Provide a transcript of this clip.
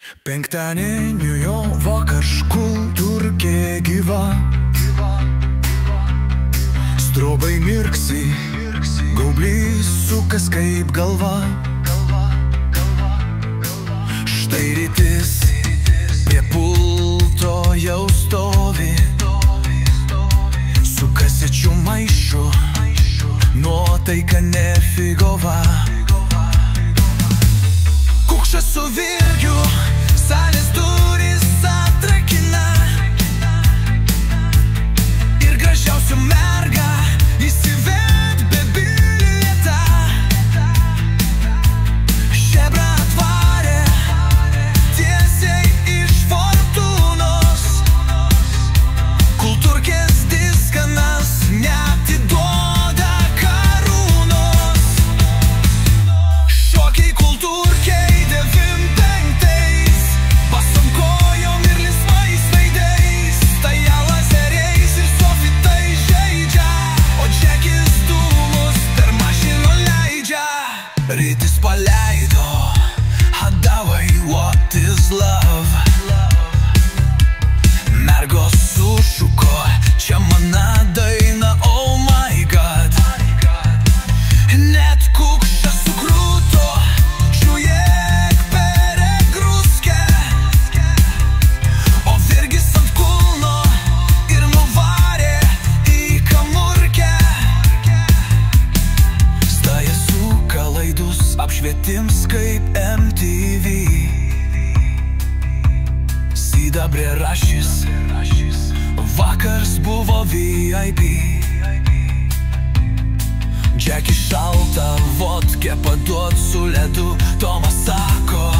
Penktadienio vakar kultūrkė gyva, strobai mirksi, gaublys sukas kaip galva. Štai rytis prie pulto jau stovi, su kasečių maišu, nuotaika nefigova. Kukšas su virgiu, salės durys atrakina, ir gražiausių merga įsivet be bilietą. Šebrą atvarė tiesiai iš Fortūnos, kultūrkės diskanas neatiduoda karūnos. Šokiai kultūrkei rytis paleido Hadavai, what is love? Mergos sušuko, čia mana daina, oh my god. Net kukšas sukrūto, žiūrėk peregruskę, o virgis ant kulno ir nuvarė į kamurkę. Staja suka laidus, apšvietims kaip MTV, sidabrė rašys, vakars buvo VIP. Džeki šalta vodkę paduot su ledu, Tomas sako,